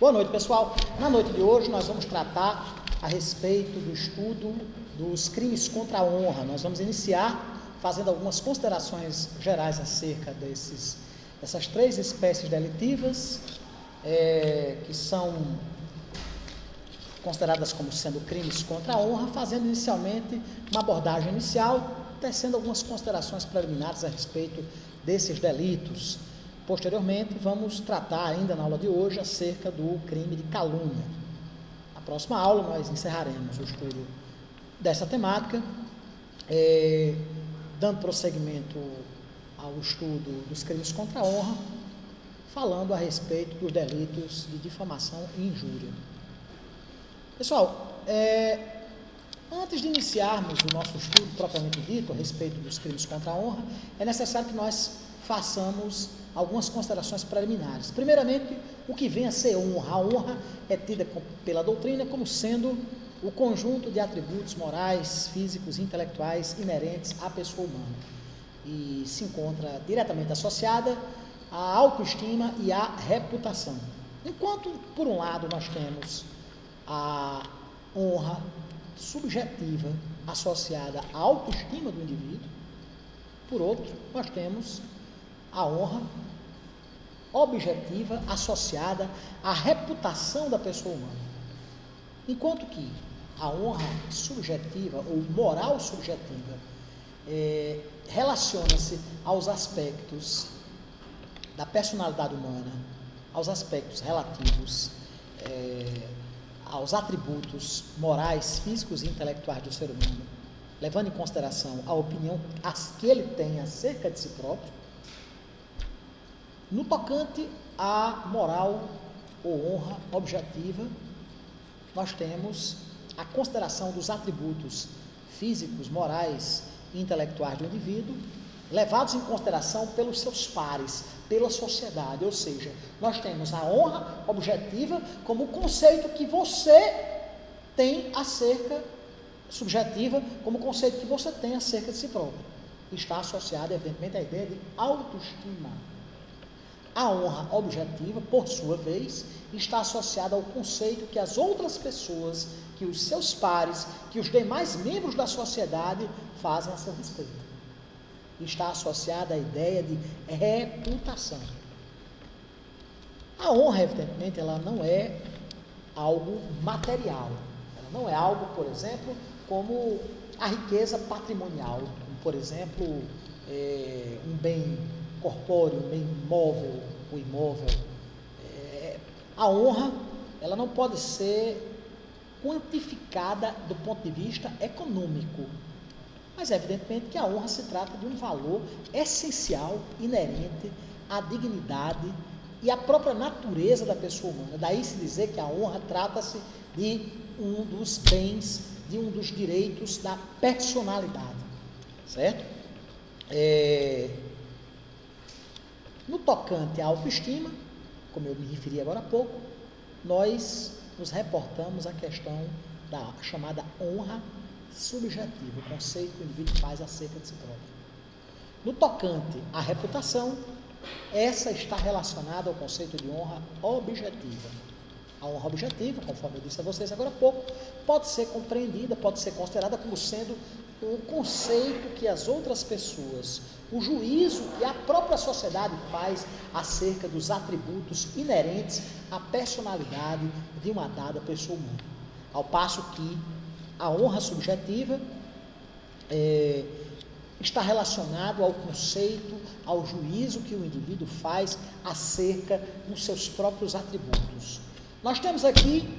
Boa noite, pessoal. Na noite de hoje nós vamos tratar a respeito do estudo dos crimes contra a honra. Nós vamos iniciar fazendo algumas considerações gerais acerca dessas três espécies delitivas, que são consideradas como sendo crimes contra a honra, fazendo inicialmente uma abordagem inicial, tecendo algumas considerações preliminares a respeito desses delitos. Posteriormente, vamos tratar ainda na aula de hoje acerca do crime de calúnia. Na próxima aula, nós encerraremos o estudo dessa temática, dando prosseguimento ao estudo dos crimes contra a honra, falando a respeito dos delitos de difamação e injúria. Pessoal, antes de iniciarmos o nosso estudo propriamente dito a respeito dos crimes contra a honra, é necessário que nós façamos algumas considerações preliminares. Primeiramente, o que vem a ser honra. A honra é tida pela doutrina como sendo o conjunto de atributos morais, físicos e intelectuais inerentes à pessoa humana e se encontra diretamente associada à autoestima e à reputação. Enquanto, por um lado, nós temos a honra subjetiva associada à autoestima do indivíduo, por outro, nós temos a honra objetiva associada à reputação da pessoa humana. Enquanto que a honra subjetiva ou moral subjetiva relaciona-se aos aspectos da personalidade humana, aos aspectos relativos aos atributos morais, físicos e intelectuais do ser humano, levando em consideração a opinião que ele tem acerca de si próprio. No tocante à moral ou honra objetiva, nós temos a consideração dos atributos físicos, morais e intelectuais do indivíduo, levados em consideração pelos seus pares, pela sociedade, ou seja, nós temos a honra objetiva como conceito que você tem acerca, subjetiva, como conceito que você tem acerca de si próprio. Está associada, evidentemente, à ideia de autoestima. A honra objetiva, por sua vez, está associada ao conceito que as outras pessoas, que os seus pares, que os demais membros da sociedade fazem a seu respeito. Está associada à ideia de reputação. A honra, evidentemente, ela não é algo material. Ela não é algo, por exemplo, como a riqueza patrimonial, como, por exemplo, um bem corpóreo, um bem móvel ou imóvel. A honra, ela não pode ser quantificada do ponto de vista econômico, mas evidentemente que a honra se trata de um valor essencial, inerente à dignidade e à própria natureza da pessoa humana. Daí se dizer que a honra trata-se de um dos bens, de um dos direitos da personalidade, certo? No tocante à autoestima, como eu me referi agora há pouco, nós nos reportamos à questão da chamada honra subjetiva, o conceito que o indivíduo faz acerca de si próprio. No tocante à reputação, essa está relacionada ao conceito de honra objetiva. A honra objetiva, conforme eu disse a vocês agora há pouco, pode ser compreendida, pode ser considerada como sendo o conceito que as outras pessoas, o juízo que a própria sociedade faz acerca dos atributos inerentes à personalidade de uma dada pessoa humana. Ao passo que a honra subjetiva está relacionado ao conceito, ao juízo que o indivíduo faz acerca dos seus próprios atributos. Nós temos aqui,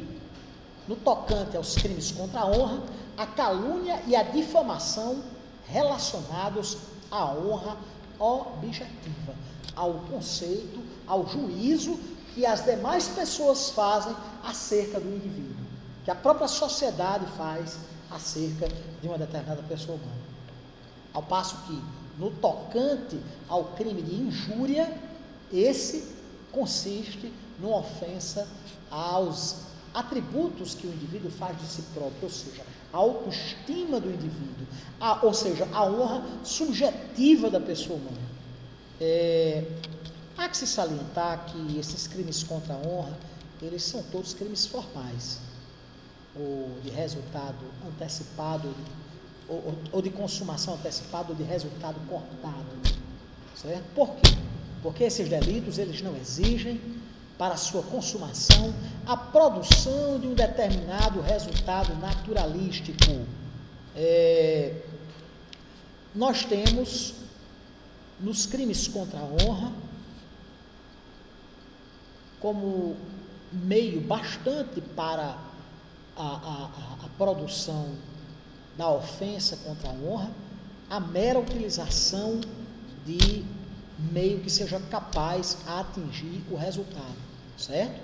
no tocante aos crimes contra a honra, a calúnia e a difamação relacionados à honra objetiva, ao conceito, ao juízo que as demais pessoas fazem acerca do indivíduo, que a própria sociedade faz acerca de uma determinada pessoa humana. Ao passo que, no tocante ao crime de injúria, esse consiste numa ofensa aos atributos que o indivíduo faz de si próprio, ou seja, a autoestima do indivíduo, ou seja, a honra subjetiva da pessoa humana. Há que se salientar que esses crimes contra a honra, eles são todos crimes formais, ou de resultado antecipado, ou de consumação antecipada, ou de resultado cortado, certo? Por quê? Porque esses delitos, eles não exigem, para sua consumação, a produção de um determinado resultado naturalístico. Nós temos, nos crimes contra a honra, como meio bastante para a produção da ofensa contra a honra, a mera utilização de meio que seja capaz a atingir o resultado, certo?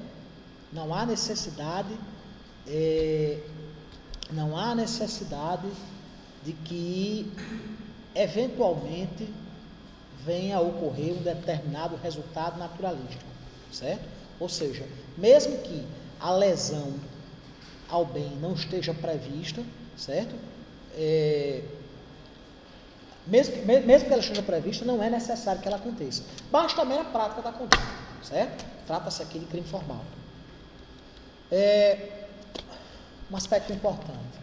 Não há necessidade de que eventualmente venha a ocorrer um determinado resultado naturalístico, certo? Ou seja, mesmo que a lesão ao bem não esteja prevista, certo? Mesmo que ela esteja prevista, não é necessário que ela aconteça. Basta a mera prática da conduta, certo? Trata-se aqui de crime formal. Um aspecto importante.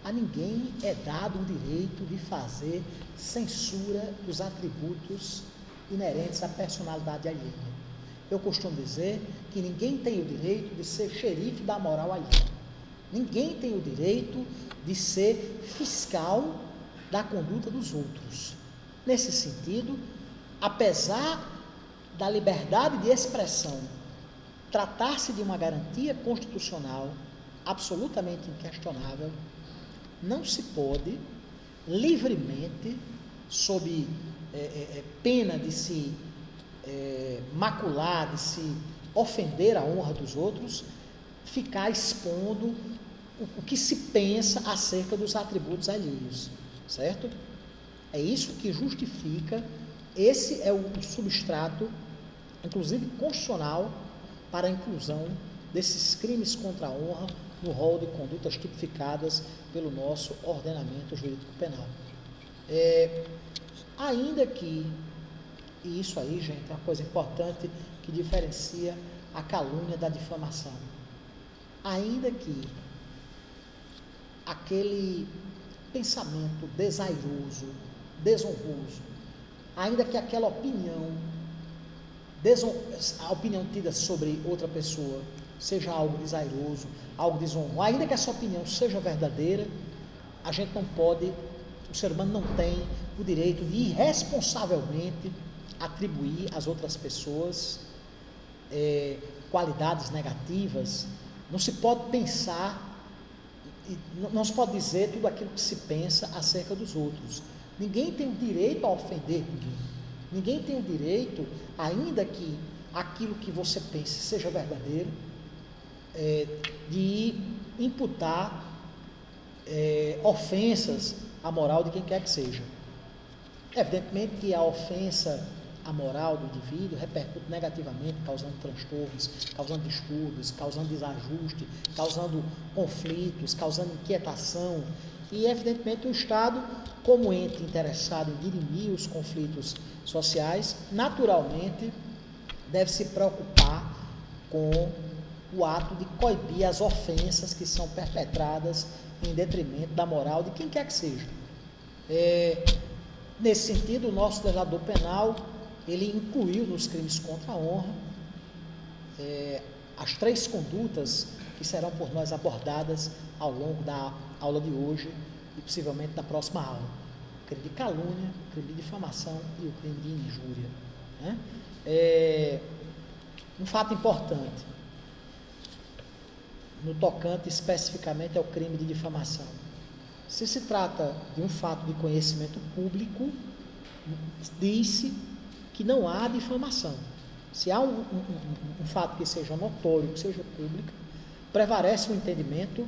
A ninguém é dado o direito de fazer censura dos atributos inerentes à personalidade alheia. Eu costumo dizer que ninguém tem o direito de ser xerife da moral alheia. Ninguém tem o direito de ser fiscal da conduta dos outros. Nesse sentido, apesar da liberdade de expressão tratar-se de uma garantia constitucional absolutamente inquestionável, não se pode livremente, sob pena de se macular, de se ofender a honra dos outros, ficar expondo o que se pensa acerca dos atributos alheios, certo? É isso que justifica, esse é o substrato, inclusive constitucional, para a inclusão desses crimes contra a honra no rol de condutas tipificadas pelo nosso ordenamento jurídico penal. Ainda que, e isso aí, gente, é uma coisa importante que diferencia a calúnia da difamação, ainda que aquele pensamento desairoso, desonroso, ainda que aquela opinião, a opinião tida sobre outra pessoa, seja algo desairoso, algo desonroso, ainda que essa opinião seja verdadeira, a gente não pode, o ser humano não tem o direito de irresponsavelmente atribuir às outras pessoas qualidades negativas. Não se pode pensar, não se pode dizer tudo aquilo que se pensa acerca dos outros. Ninguém tem o direito a ofender ninguém. Ninguém tem o direito, ainda que aquilo que você pense seja verdadeiro, de imputar ofensas à moral de quem quer que seja. Evidentemente que a ofensa à moral do indivíduo repercute negativamente, causando transtornos, causando distúrbios, causando desajuste, causando conflitos, causando inquietação. E, evidentemente, o Estado, como ente interessado em dirimir os conflitos sociais, naturalmente deve se preocupar com o ato de coibir as ofensas que são perpetradas em detrimento da moral de quem quer que seja. Nesse sentido, o nosso legislador penal, ele incluiu nos crimes contra a honra as 3 condutas que serão por nós abordadas ao longo da aula de hoje e possivelmente da próxima aula: o crime de calúnia, o crime de difamação e o crime de injúria, né? Um fato importante no tocante especificamente ao crime de difamação: se se trata de um fato de conhecimento público, diz-se que não há difamação. Se há um fato que seja notório, que seja público, prevalece o entendimento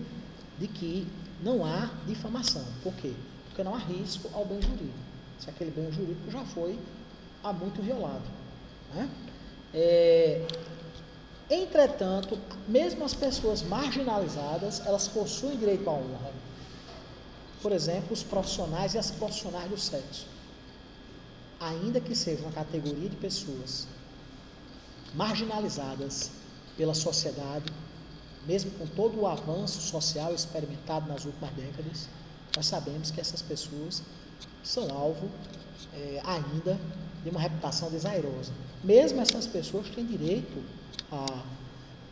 de que não há difamação. Por quê? Porque não há risco ao bem jurídico. Se aquele bem jurídico já foi há muito violado, né? Entretanto, mesmo as pessoas marginalizadas, elas possuem direito à honra. Por exemplo, os profissionais e as profissionais do sexo, ainda que sejam uma categoria de pessoas marginalizadas pela sociedade, mesmo com todo o avanço social experimentado nas últimas décadas, nós sabemos que essas pessoas são alvo ainda de uma reputação desairosa. Mesmo essas pessoas têm direito a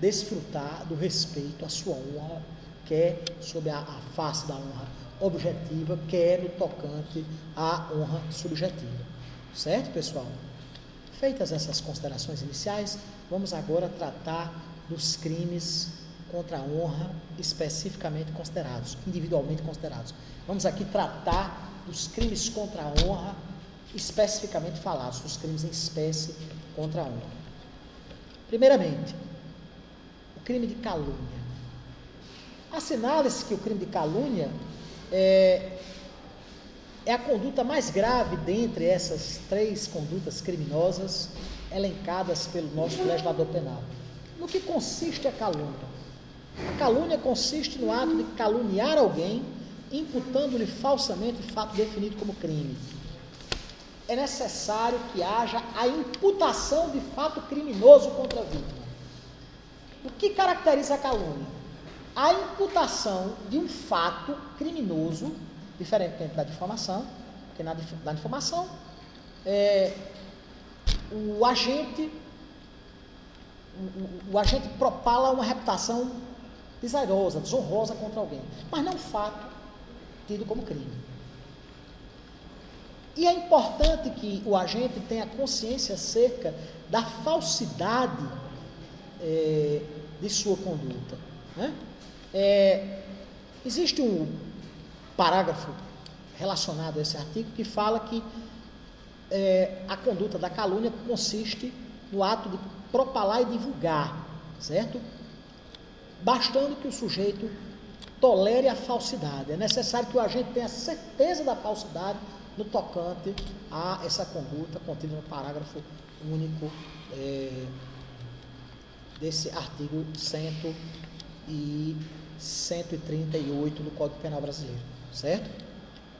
desfrutar do respeito à sua honra, quer sob a face da honra objetiva, quer no tocante à honra subjetiva. Certo, pessoal? Feitas essas considerações iniciais, vamos agora tratar dos crimes contra a honra especificamente considerados, individualmente considerados. Vamos aqui tratar dos crimes contra a honra especificamente falados, dos crimes em espécie contra a honra. Primeiramente, o crime de calúnia. Assinala-se que o crime de calúnia é a conduta mais grave dentre essas 3 condutas criminosas elencadas pelo nosso legislador penal. No que consiste a calúnia? A calúnia consiste no ato de caluniar alguém, imputando-lhe falsamente fato definido como crime. É necessário que haja a imputação de fato criminoso contra a vítima. O que caracteriza a calúnia? A imputação de um fato criminoso, diferentemente da difamação, porque na difamação o agente propala uma reputação desairosa, desonrosa contra alguém, mas não fato tido como crime. E é importante que o agente tenha consciência acerca da falsidade de sua conduta, né? Existe um parágrafo relacionado a esse artigo que fala que a conduta da calúnia consiste no ato de propalar e divulgar, certo? Bastando que o sujeito tolere a falsidade. É necessário que o agente tenha certeza da falsidade no tocante a essa conduta contida no parágrafo único desse artigo 138 do Código Penal Brasileiro, certo?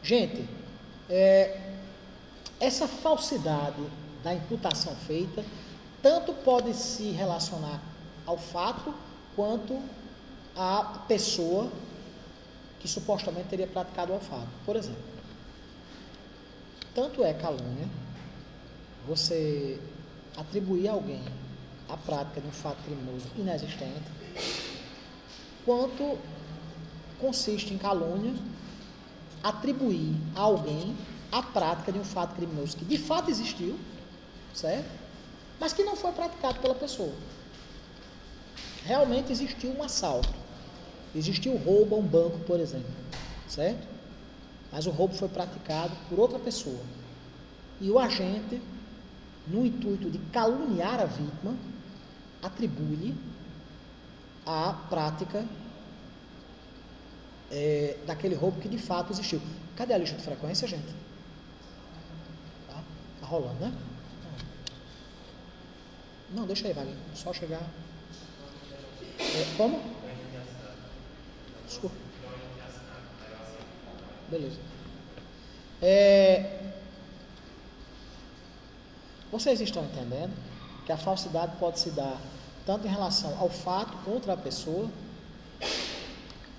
Gente, essa falsidade da imputação feita tanto pode se relacionar ao fato quanto à pessoa que supostamente teria praticado o fato. Por exemplo, tanto é calúnia você atribuir a alguém a prática de um fato criminoso inexistente, quanto consiste em calúnia atribuir a alguém a prática de um fato criminoso que de fato existiu, certo? Mas que não foi praticado pela pessoa. Realmente existiu um assalto, existiu um roubo a um banco, por exemplo, certo? Mas o roubo foi praticado por outra pessoa. E o agente, no intuito de caluniar a vítima, atribui-lhe a prática daquele roubo que de fato existiu. Cadê a lista de frequência, gente? Tá rolando, né? Não, deixa aí, Wagner. Só chegar. Como? Desculpa. Beleza. Vocês estão entendendo que a falsidade pode se dar tanto em relação ao fato contra a pessoa.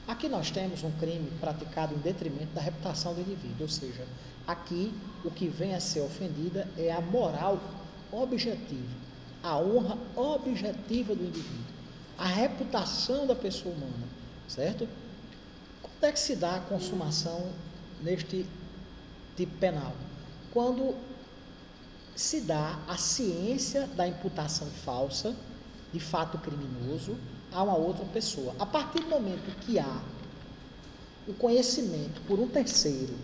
Aqui nós temos um crime praticado em detrimento da reputação do indivíduo, ou seja, aqui o que vem a ser ofendida é a moral objetiva, a honra objetiva do indivíduo, a reputação da pessoa humana, certo? Quando é que se dá a consumação neste tipo penal? Quando se dá a ciência da imputação falsa de fato criminoso a uma outra pessoa. A partir do momento que há o conhecimento por um terceiro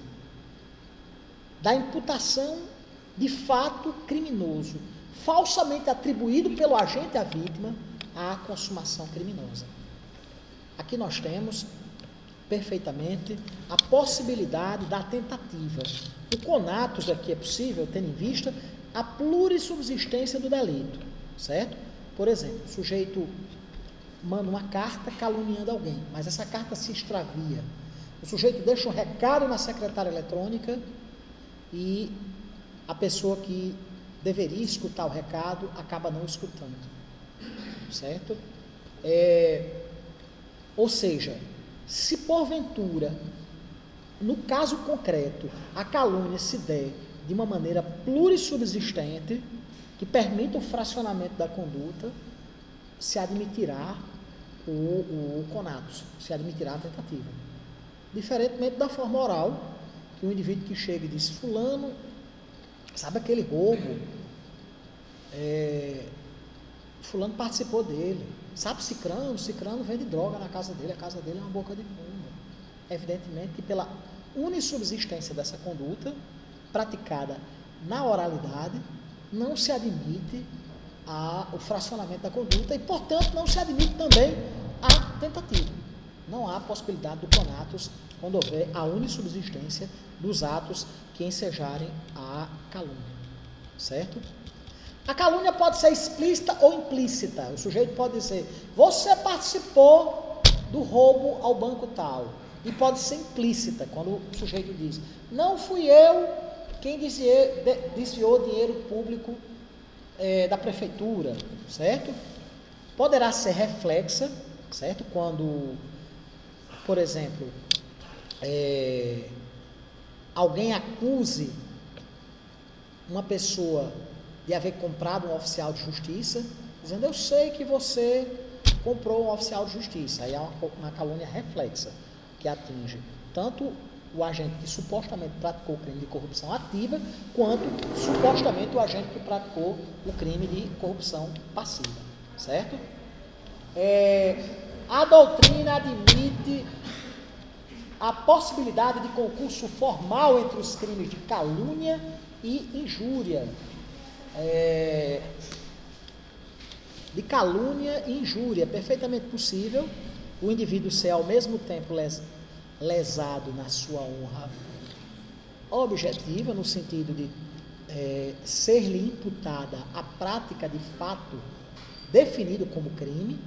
da imputação de fato criminoso falsamente atribuído pelo agente à vítima, há a consumação criminosa. Aqui nós temos perfeitamente a possibilidade da tentativa. O conatus aqui é possível, tendo em vista a plurissubsistência do delito, certo? Por exemplo, o sujeito manda uma carta caluniando alguém, mas essa carta se extravia. O sujeito deixa um recado na secretária eletrônica e a pessoa que deveria escutar o recado acaba não escutando, certo? Ou seja, se porventura, no caso concreto, a calúnia se der de uma maneira plurissubsistente, que permita o fracionamento da conduta, se admitirá o conatus, se admitirá a tentativa. Diferentemente da forma oral, que o indivíduo que chega e diz, fulano, sabe aquele roubo, fulano participou dele, sabe Cicrano vende droga na casa dele, a casa dele é uma boca de fumo. Evidentemente que pela unissubsistência dessa conduta, praticada na oralidade, não se admite o fracionamento da conduta e, portanto, não se admite também a tentativa. Não há possibilidade do conatus quando houver a unissubsistência dos atos que ensejarem a calúnia, certo? A calúnia pode ser explícita ou implícita. O sujeito pode dizer, você participou do roubo ao banco tal. E pode ser implícita, quando o sujeito diz, não fui eu quem desviou dinheiro público da prefeitura, certo? Poderá ser reflexa, certo? Quando, por exemplo, alguém acuse uma pessoa de haver comprado um oficial de justiça, dizendo, eu sei que você comprou um oficial de justiça. Aí há uma calúnia reflexa, que atinge tanto o agente que supostamente praticou o crime de corrupção ativa, quanto supostamente o agente que praticou o crime de corrupção passiva, certo? A doutrina admite a possibilidade de concurso formal entre os crimes de calúnia e injúria. De calúnia e injúria, é perfeitamente possível o indivíduo ser ao mesmo tempo lesado na sua honra objetiva, no sentido de ser-lhe imputada a prática de fato definido como crime,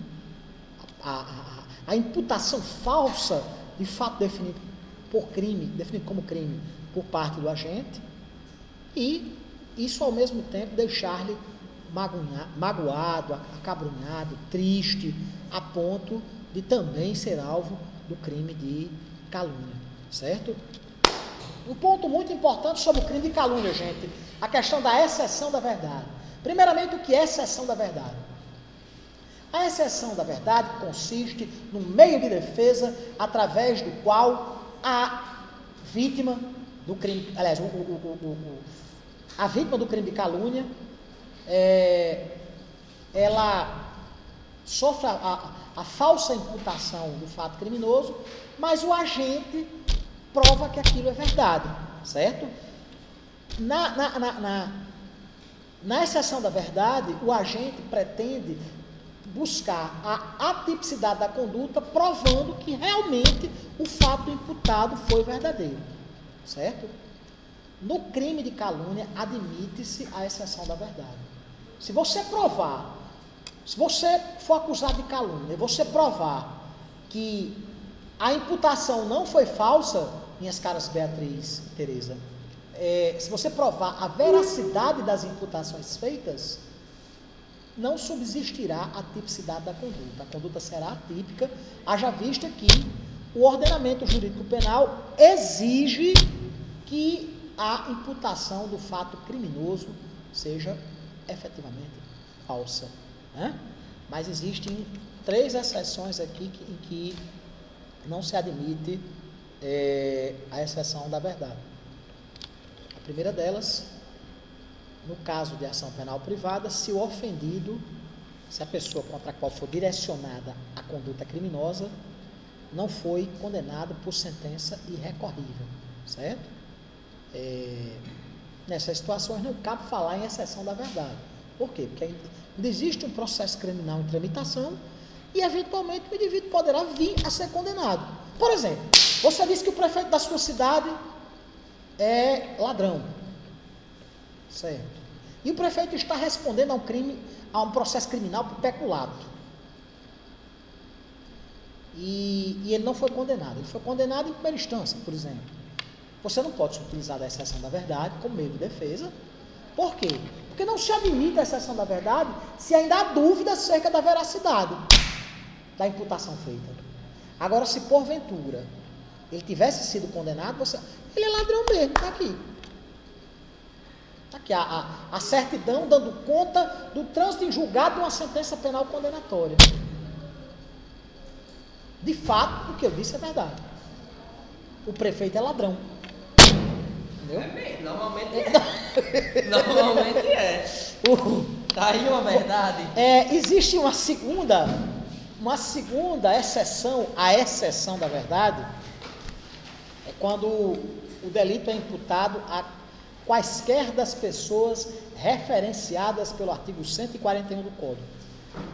a imputação falsa de fato definido como crime por parte do agente, e isso ao mesmo tempo deixar-lhe magoado, acabrunhado, triste, a ponto de também ser alvo do crime de calúnia, certo? Um ponto muito importante sobre o crime de calúnia, gente, a questão da exceção da verdade. Primeiramente, o que é exceção da verdade? A exceção da verdade consiste no meio de defesa através do qual a vítima do crime, aliás, a vítima do crime de calúnia, ela sofre a falsa imputação do fato criminoso, mas o agente prova que aquilo é verdade, certo? Na exceção da verdade, o agente pretende buscar a atipicidade da conduta, provando que realmente o fato imputado foi verdadeiro, certo? No crime de calúnia, admite-se a exceção da verdade. Se você for acusado de calúnia, e você provar que a imputação não foi falsa, minhas caras Beatriz e Tereza, se você provar a veracidade das imputações feitas, não subsistirá a tipicidade da conduta. A conduta será atípica, haja vista que o ordenamento jurídico penal exige que a imputação do fato criminoso seja efetivamente falsa, né? Mas existem 3 exceções aqui em que não se admite a exceção da verdade. A primeira delas, no caso de ação penal privada, se o ofendido, se a pessoa contra a qual for direcionada a conduta criminosa, não foi condenada por sentença irrecorrível, certo? Nessas situações não cabe falar em exceção da verdade. Por quê? Porque ainda existe um processo criminal em tramitação e, eventualmente, o indivíduo poderá vir a ser condenado. Por exemplo, você disse que o prefeito da sua cidade é ladrão, certo? E o prefeito está respondendo a um processo criminal por peculato. E ele não foi condenado. Ele foi condenado em primeira instância, por exemplo. Você não pode se utilizar da exceção da verdade como meio de defesa Por quê? Porque não se admite a exceção da verdade se ainda há dúvida acerca da veracidade da imputação feita. Agora, se porventura ele tivesse sido condenado, ele é ladrão mesmo, está aqui. Está aqui a certidão dando conta do trânsito em julgado de uma sentença penal condenatória. De fato, o que eu disse é verdade. O prefeito é ladrão. Entendeu? É mesmo, normalmente é. Normalmente é. Tá aí uma verdade. Existe uma segunda exceção, a exceção da verdade, é quando o delito é imputado a quaisquer das pessoas referenciadas pelo artigo 141 do Código.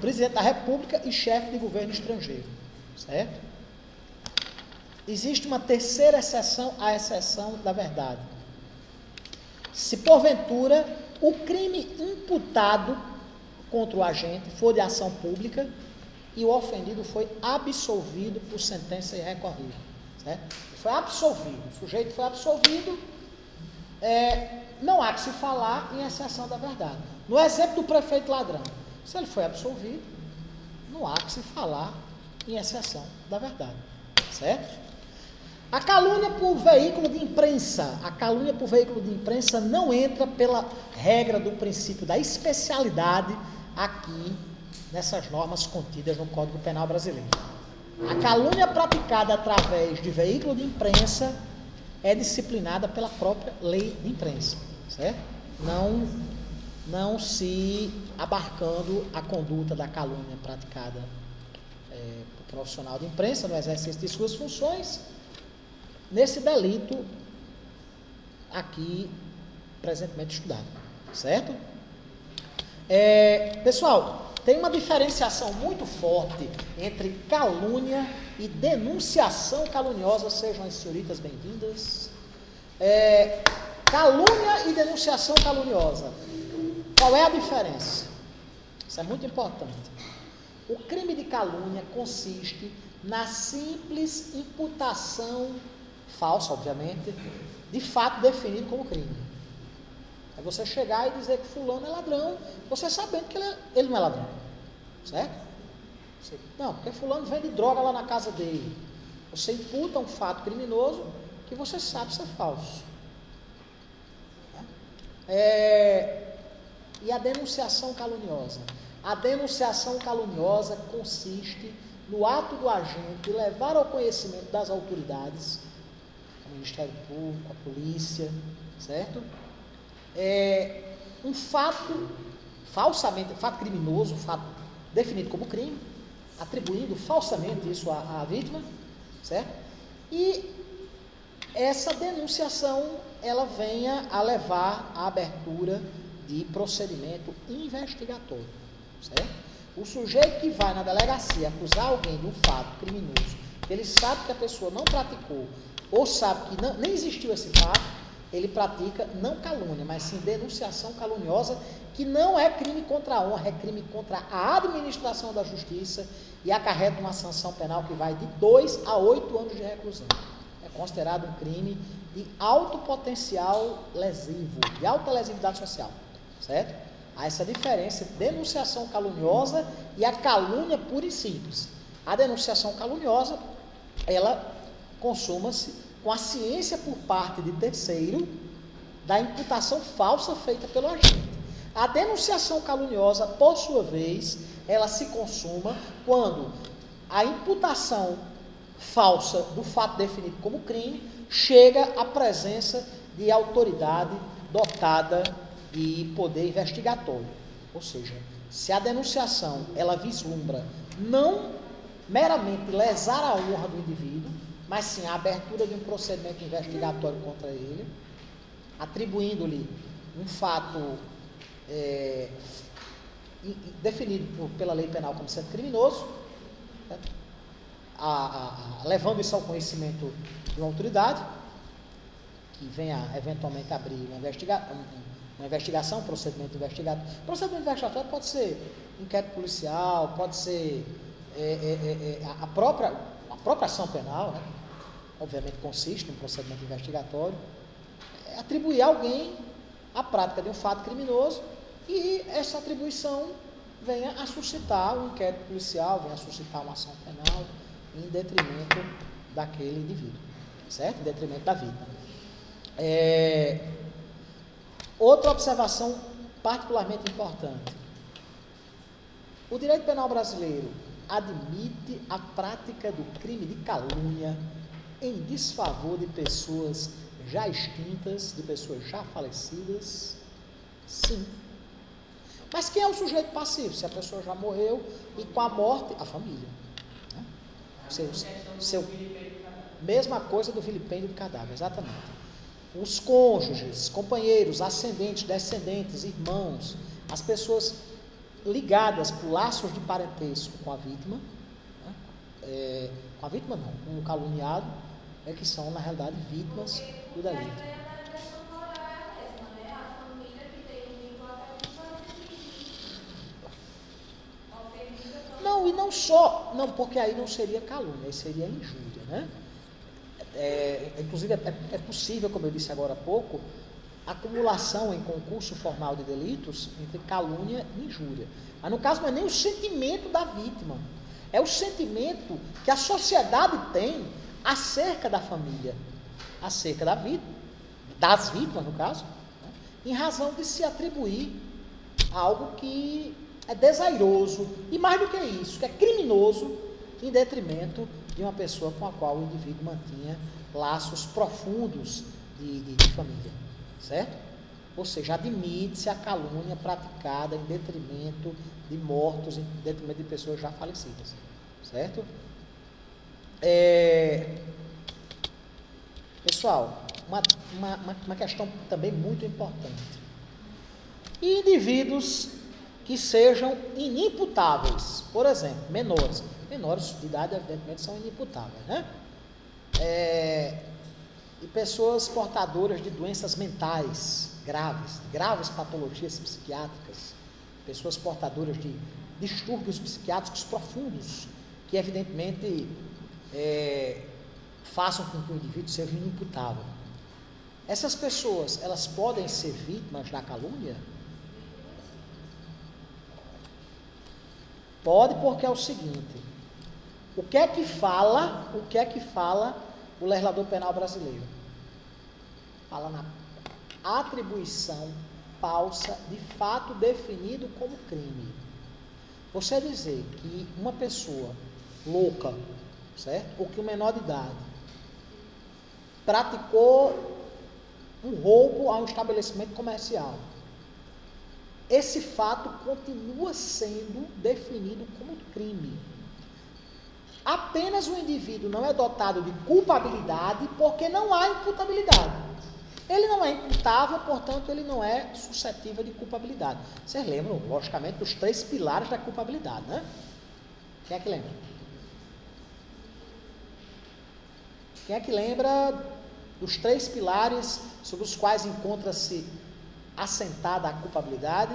Presidente da República e chefe de governo estrangeiro. Certo? Existe uma terceira exceção, a exceção da verdade. Se porventura o crime imputado contra o agente for de ação pública e o ofendido foi absolvido por sentença irrecorrível. Certo? Foi absolvido, o sujeito foi absolvido, não há que se falar em exceção da verdade. No exemplo do prefeito ladrão, se ele foi absolvido, não há que se falar em exceção da verdade, certo? A calúnia por veículo de imprensa, não entra pela regra do princípio da especialidade aqui nessas normas contidas no Código Penal brasileiro. A calúnia praticada através de veículo de imprensa é disciplinada pela própria lei de imprensa, certo? Não se abarcando a conduta da calúnia praticada por profissional de imprensa no exercício de suas funções, nesse delito aqui presentemente estudado, certo? Pessoal, tem uma diferenciação muito forte entre calúnia e denunciação caluniosa. Sejam as senhoritas bem-vindas. Calúnia e denunciação caluniosa. Qual é a diferença? Isso é muito importante. O crime de calúnia consiste na simples imputação, falsa, obviamente, de fato definido como crime. É você chegar e dizer que fulano é ladrão, você sabendo que ele não é ladrão. Certo? Não, porque fulano vende droga lá na casa dele. Você imputa um fato criminoso que você sabe ser falso. E a denunciação caluniosa? A denunciação caluniosa consiste no ato do agente levar ao conhecimento das autoridades, o Ministério Público, a polícia, certo? Um fato falsamente, fato criminoso, fato definido como crime, atribuindo falsamente isso à vítima, certo? E essa denunciação, ela venha a levar à abertura de procedimento investigatório, certo? O sujeito que vai na delegacia acusar alguém de um fato criminoso, que ele sabe que a pessoa não praticou, ou sabe que nem existiu esse fato, ele pratica não calúnia, mas sim denunciação caluniosa, que não é crime contra a honra, é crime contra a administração da justiça e acarreta uma sanção penal que vai de 2 a 8 anos de reclusão. É considerado um crime de alto potencial lesivo, de alta lesividade social, certo? Há essa diferença entre denunciação caluniosa e a calúnia pura e simples. A denunciação caluniosa, ela consuma-se com a ciência por parte de terceiro da imputação falsa feita pelo agente. A denunciação caluniosa, por sua vez, ela se consuma quando a imputação falsa do fato definido como crime chega à presença de autoridade dotada de poder investigatório. Ou seja, se a denunciação ela vislumbra não meramente lesar a honra do indivíduo, mas sim a abertura de um procedimento investigatório contra ele, atribuindo-lhe um fato definido pela lei penal como sendo criminoso, né? Levando isso ao conhecimento de uma autoridade, que venha eventualmente abrir uma investigação, um procedimento investigatório. O procedimento investigatório pode ser inquérito policial, pode ser a própria ação penal, né? Obviamente consiste num procedimento investigatório, atribuir a alguém a prática de um fato criminoso e essa atribuição venha a suscitar um inquérito policial, venha a suscitar uma ação penal em detrimento daquele indivíduo, certo? Em detrimento da vítima. Outra observação particularmente importante. O direito penal brasileiro admite a prática do crime de calúnia em desfavor de pessoas já extintas, de pessoas já falecidas? Sim. Mas quem é o sujeito passivo? Se a pessoa já morreu e com a morte, a família. Né? Mesma coisa do vilipêndio de cadáver, exatamente. Os cônjuges, companheiros, ascendentes, descendentes, irmãos, as pessoas ligadas por laços de parentesco com a vítima, né? Com a vítima não, com o caluniado, que são, na realidade, vítimas do delito. Não, e não só, não, porque aí não seria calúnia, aí seria injúria, né? Inclusive é possível, como eu disse agora há pouco, acumulação em concurso formal de delitos entre calúnia e injúria. Mas no caso não é nem o sentimento da vítima, é o sentimento que a sociedade tem acerca da família, acerca da vítima, das vítimas no caso, né, em razão de se atribuir algo que é desairoso, e mais do que isso, que é criminoso, em detrimento de uma pessoa com a qual o indivíduo mantinha laços profundos de família, certo? Ou seja, admite-se a calúnia praticada em detrimento de mortos, em detrimento de pessoas já falecidas, certo? Pessoal, uma questão também muito importante. Indivíduos que sejam inimputáveis, por exemplo, menores de idade, evidentemente, são inimputáveis, né? E pessoas portadoras de doenças mentais graves patologias psiquiátricas, pessoas portadoras de distúrbios psiquiátricos profundos, que evidentemente façam com que o indivíduo seja inimputável. Essas pessoas, elas podem ser vítimas da calúnia? Pode, porque é o seguinte: o que é que fala o legislador penal brasileiro? Fala na atribuição falsa de fato definido como crime. Você dizer que uma pessoa louca, certo? Ou que um menor de idade praticou um roubo a um estabelecimento comercial, esse fato continua sendo definido como crime. Apenas o indivíduo não é dotado de culpabilidade porque não há imputabilidade. Ele não é imputável, portanto, ele não é suscetível de culpabilidade. Vocês lembram, logicamente, dos 3 pilares da culpabilidade, né? Quem é que lembra? Quem é que lembra dos 3 pilares sobre os quais encontra-se assentada a culpabilidade?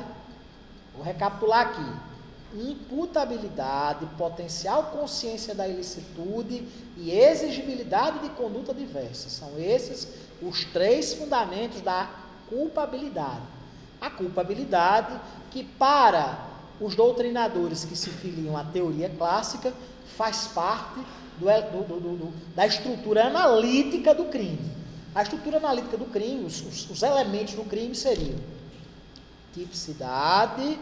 Vou recapitular aqui: imputabilidade, potencial consciência da ilicitude e exigibilidade de conduta diversa. São esses os 3 fundamentos da culpabilidade. A culpabilidade, que para os doutrinadores que se filiam à teoria clássica, faz parte da estrutura analítica do crime. A estrutura analítica do crime, os elementos do crime seriam tipicidade,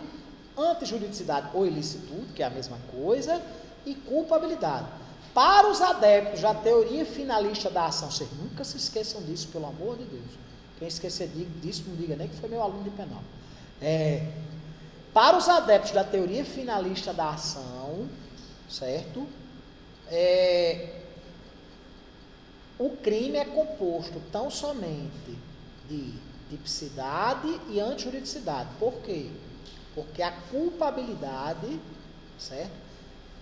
antijuridicidade ou ilicitude, que é a mesma coisa, e culpabilidade. Para os adeptos da teoria finalista da ação, vocês nunca se esqueçam disso, pelo amor de Deus. Quem esquecer disso, não diga nem que foi meu aluno de penal. Para os adeptos da teoria finalista da ação, certo? O crime é composto tão somente de tipicidade e antijuridicidade. Por quê? Porque a culpabilidade, certo?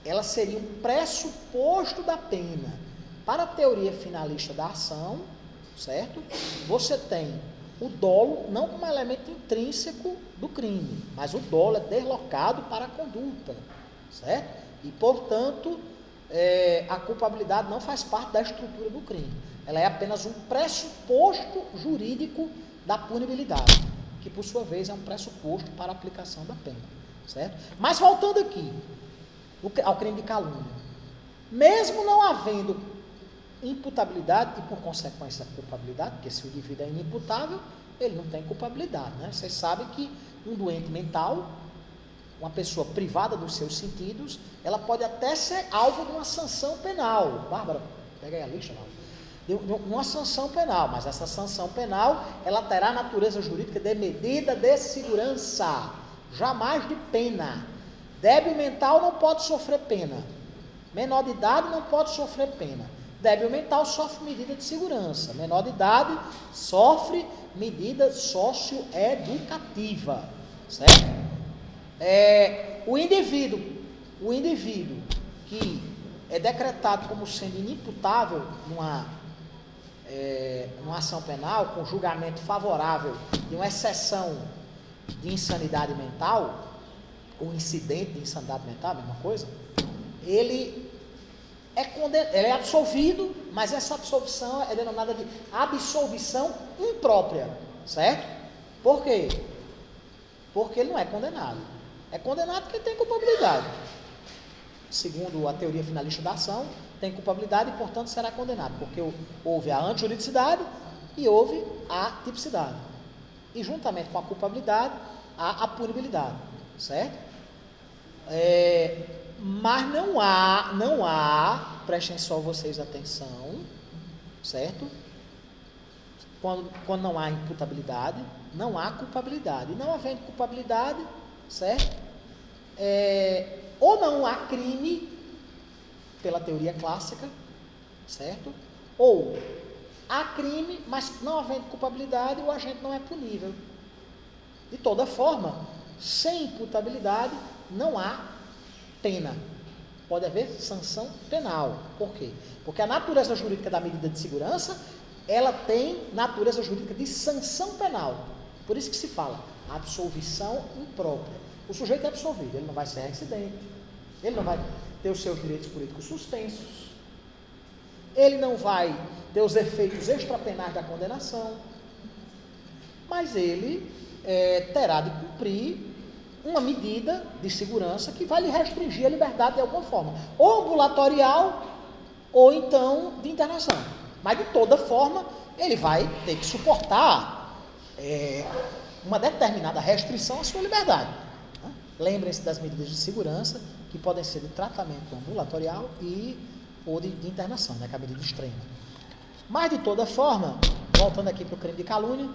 Ela seria um pressuposto da pena. Para a teoria finalista da ação, certo? Você tem o dolo não como elemento intrínseco do crime, mas o dolo é deslocado para a conduta, certo? E, portanto, a culpabilidade não faz parte da estrutura do crime. Ela é apenas um pressuposto jurídico da punibilidade. que por sua vez é um pressuposto para a aplicação da pena, certo? Mas voltando aqui ao crime de calúnia, mesmo não havendo imputabilidade e por consequência culpabilidade, porque se o indivíduo é inimputável, ele não tem culpabilidade, né? Vocês sabem que um doente mental, uma pessoa privada dos seus sentidos, ela pode até ser alvo de uma sanção penal. Bárbara, pega aí a lista, não. De uma sanção penal, mas essa sanção penal, ela terá natureza jurídica de medida de segurança, jamais de pena. Débil mental não pode sofrer pena. Menor de idade não pode sofrer pena. Débil mental sofre medida de segurança. Menor de idade sofre medida socioeducativa, certo? O indivíduo que é decretado como sendo inimputável numa ação penal com julgamento favorável de uma exceção de insanidade mental, ou incidente de insanidade mental, a mesma coisa, ele é absolvido, mas essa absolvição é denominada de absolvição imprópria, certo? Por quê? Porque ele não é condenado. É condenado porque tem culpabilidade. Segundo a teoria finalista da ação, tem culpabilidade e, portanto, será condenado, porque houve a antijuridicidade e houve a tipicidade. E, juntamente com a culpabilidade, há a punibilidade, certo? Mas não há, prestem só vocês atenção, certo? Quando não há imputabilidade, não há culpabilidade. E não havendo culpabilidade, certo? Ou não há crime, pela teoria clássica, certo? Ou há crime, mas não havendo culpabilidade, o agente não é punível. De toda forma, sem imputabilidade, não há pena. Pode haver sanção penal. Por quê? Porque a natureza jurídica da medida de segurança, ela tem natureza jurídica de sanção penal. Por isso que se fala absolvição imprópria. O sujeito é absolvido, ele não vai ser reincidente, ele não vai ter os seus direitos políticos suspensos, ele não vai ter os efeitos extrapenais da condenação, mas ele terá de cumprir uma medida de segurança que vai lhe restringir a liberdade de alguma forma, ou ambulatorial, ou então de internação. Mas de toda forma, ele vai ter que suportar uma determinada restrição à sua liberdade. Né? Lembrem-se das medidas de segurança, que podem ser de tratamento ambulatorial ou de internação, né, que é a medida extrema. Mas, de toda forma, voltando aqui para o crime de calúnia,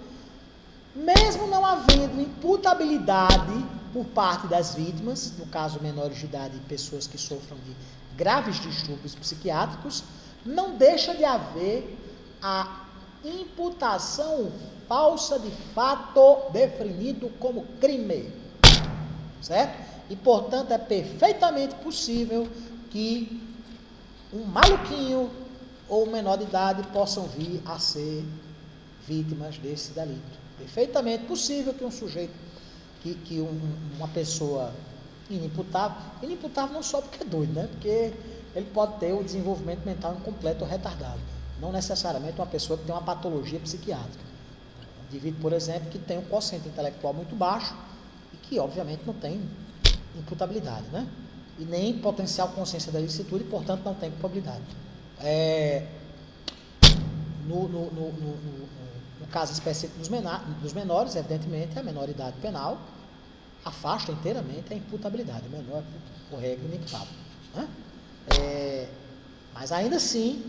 mesmo não havendo imputabilidade por parte das vítimas, no caso menores de idade e pessoas que sofram de graves distúrbios psiquiátricos, não deixa de haver a imputação falsa de fato definido como crime, certo? E, portanto, é perfeitamente possível que um maluquinho ou um menor de idade possam vir a ser vítimas desse delito. Perfeitamente possível que um sujeito, uma pessoa inimputável não só porque é doido, né? Porque ele pode ter o desenvolvimento mental incompleto ou retardado. Não necessariamente uma pessoa que tem uma patologia psiquiátrica. Um indivíduo, por exemplo, que tem um quociente intelectual muito baixo e que, obviamente, não tem imputabilidade, né? E nem potencial consciência da ilicitude e, portanto, não tem culpabilidade. No caso específico dos menores, evidentemente, a menoridade penal afasta inteiramente a imputabilidade. O menor é, por regra, inimputável, né? Mas, ainda assim,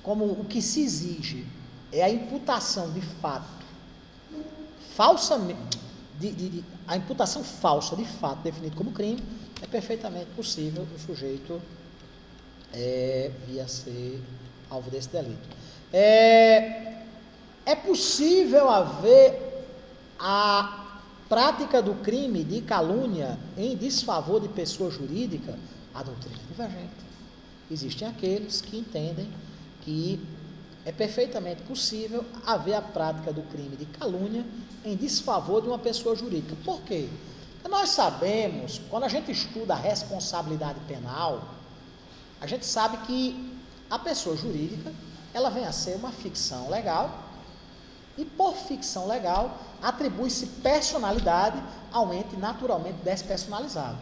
como o que se exige é a imputação de fato, a imputação falsa de fato definido como crime, é perfeitamente possível o sujeito vir a ser alvo desse delito. É possível haver a prática do crime de calúnia em desfavor de pessoa jurídica? A doutrina é divergente. Existem aqueles que entendem que é perfeitamente possível haver a prática do crime de calúnia em desfavor de uma pessoa jurídica. Por quê? Porque nós sabemos, quando a gente estuda a responsabilidade penal, a gente sabe que a pessoa jurídica, ela vem a ser uma ficção legal, E por ficção legal, atribui-se personalidade ao ente naturalmente despersonalizado.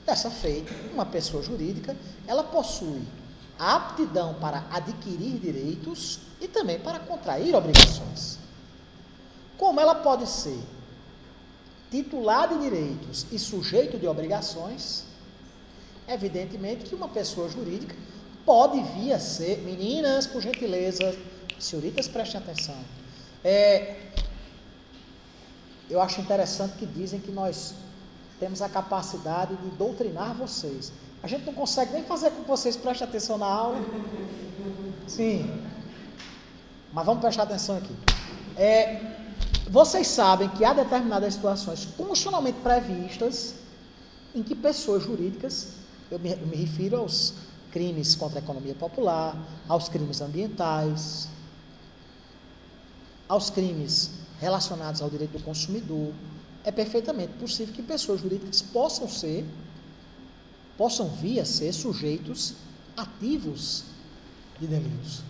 Dessa feita, uma pessoa jurídica, ela possui a aptidão para adquirir direitos e também para contrair obrigações. Como ela pode ser titular de direitos e sujeito de obrigações, evidentemente que uma pessoa jurídica pode vir a ser, meninas, por gentileza, senhoritas, prestem atenção. Eu acho interessante que dizem que nós temos a capacidade de doutrinar vocês. A gente não consegue nem fazer com que vocês prestem atenção na aula. Sim. Mas vamos prestar atenção aqui. Vocês sabem que há determinadas situações constitucionalmente previstas em que pessoas jurídicas, eu me refiro aos crimes contra a economia popular, aos crimes ambientais, aos crimes relacionados ao direito do consumidor, é perfeitamente possível que pessoas jurídicas possam vir a ser sujeitos ativos de delitos,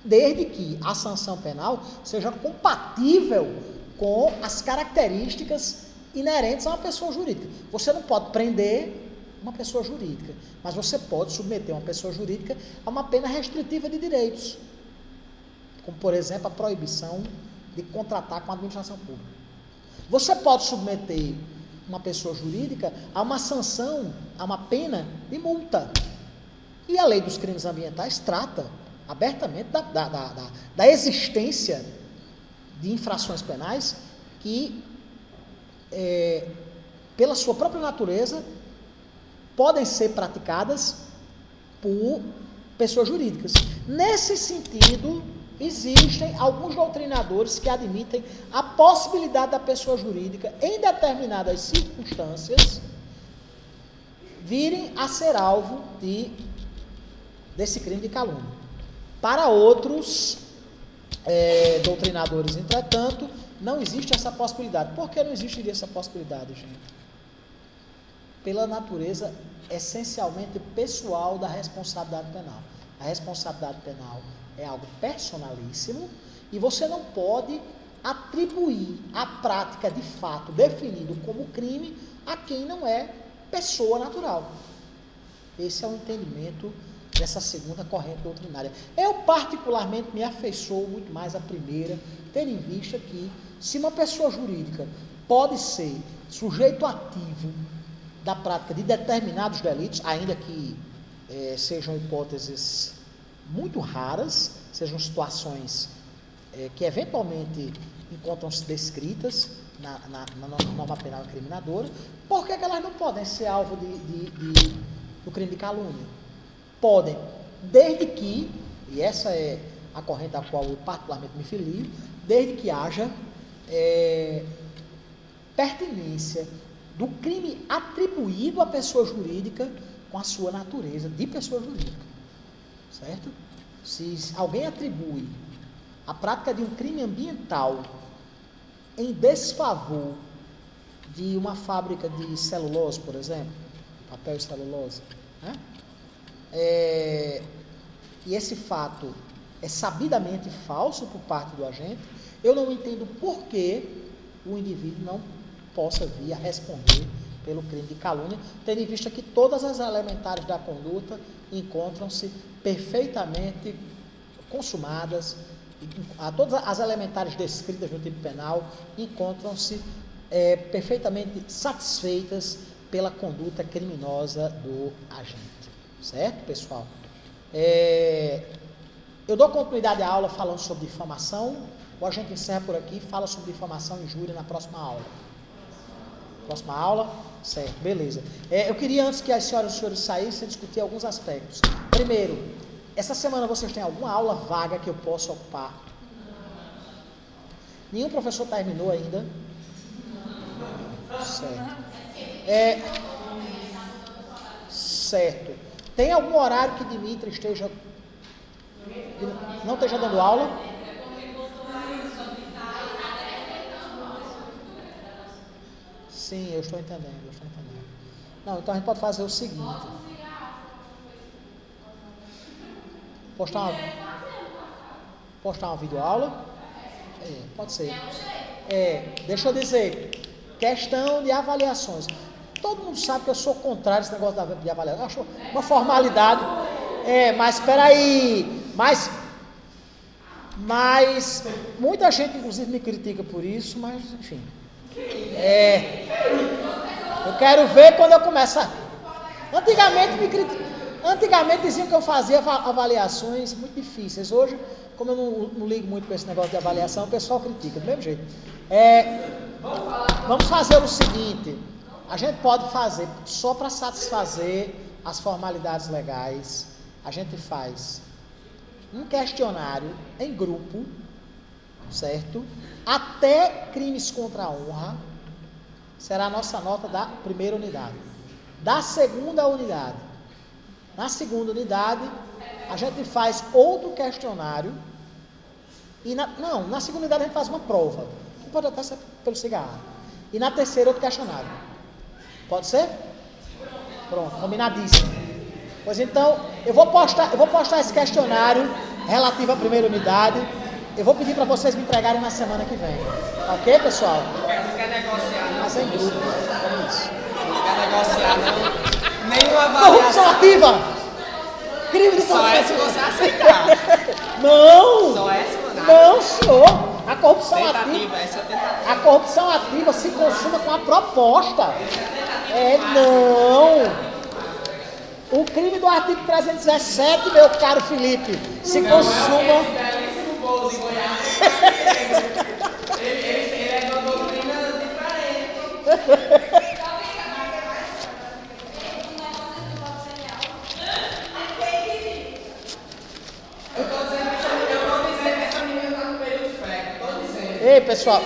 desde que a sanção penal seja compatível com as características inerentes a uma pessoa jurídica. Você não pode prender uma pessoa jurídica, mas você pode submeter uma pessoa jurídica a uma pena restritiva de direitos, como, por exemplo, a proibição de contratar com a administração pública. Você pode submeter uma pessoa jurídica a uma sanção, a uma pena de multa. E a lei dos crimes ambientais trata abertamente da existência de infrações penais que, pela sua própria natureza, podem ser praticadas por pessoas jurídicas. Nesse sentido, existem alguns doutrinadores que admitem a possibilidade da pessoa jurídica, em determinadas circunstâncias, virem a ser alvo desse crime de calúnia. Para outros doutrinadores, entretanto, não existe essa possibilidade. Por que não existiria essa possibilidade, gente? Pela natureza essencialmente pessoal da responsabilidade penal. A responsabilidade penal é algo personalíssimo e você não pode atribuir a prática de fato definido como crime a quem não é pessoa natural. Esse é o entendimento dessa segunda corrente doutrinária. Eu particularmente me afeiçoo muito mais à primeira, tendo em vista que se uma pessoa jurídica pode ser sujeito ativo da prática de determinados delitos, ainda que sejam hipóteses muito raras, sejam situações que eventualmente encontram-se descritas na norma penal incriminadora, por que elas não podem ser alvo do crime de calúnia? Podem, desde que, e essa é a corrente a qual eu particularmente me filio, desde que haja pertinência do crime atribuído à pessoa jurídica com a sua natureza de pessoa jurídica, certo? Se alguém atribui a prática de um crime ambiental em desfavor de uma fábrica de celulose, por exemplo, papel e celulose, né? E esse fato é sabidamente falso por parte do agente, eu não entendo por que o indivíduo não possa vir a responder pelo crime de calúnia, tendo em vista que todas as elementares da conduta encontram-se perfeitamente consumadas, todas as elementares descritas no tipo penal encontram-se perfeitamente satisfeitas pela conduta criminosa do agente. Certo, pessoal? Eu dou continuidade à aula falando sobre difamação, ou a gente encerra por aqui e fala sobre difamação e injúria na próxima aula. Próxima aula? Certo, beleza. Eu queria, antes que as senhoras e os senhores saíssem, discutir alguns aspectos. Primeiro, essa semana vocês têm alguma aula vaga que eu possa ocupar? Nenhum professor terminou ainda? Certo. Certo. Tem algum horário que Dimitri não esteja dando aula? Sim, eu estou entendendo. Não, então a gente pode fazer o seguinte. Postar uma videoaula? Pode ser. Deixa eu dizer, questão de avaliações. Todo mundo sabe que eu sou contrário a esse negócio de avaliação. Eu acho uma formalidade. Mas espera aí. Mas muita gente, inclusive, me critica por isso, mas, enfim. Eu quero ver quando eu começar. Antigamente diziam que eu fazia avaliações muito difíceis. Hoje, como eu não ligo muito para esse negócio de avaliação, o pessoal critica, do mesmo jeito. Vamos fazer o seguinte. A gente pode fazer, só para satisfazer as formalidades legais, a gente faz um questionário em grupo, certo? Até crimes contra a honra será a nossa nota da primeira unidade. Da segunda unidade. Na segunda unidade, a gente faz outro questionário. Na segunda unidade a gente faz uma prova. Pode até ser pelo cigarro. E na terceira, outro questionário. Pode ser? Pronto, combinadíssimo. Pois então, eu vou postar esse questionário relativo à primeira unidade. Eu vou pedir para vocês me entregarem na semana que vem. Ok, pessoal? Não quer negociar, não. Mas é em grupo. É isso. Não quer negociar, não. Nenhuma Corrupção avaliação. ativa! Crime de Só é se corrupção. você aceitar. Não! Só é se você Não, senhor! A corrupção ativa. Tentativa, essa é tentativa. A corrupção ativa se consuma com a proposta. Não! O crime do artigo 317, meu caro Felipe, se consuma. Ele é de uma doutrina diferente. Eu tô dizendo que essa menina tá no período de fé. Tô dizendo. Ei, pessoal.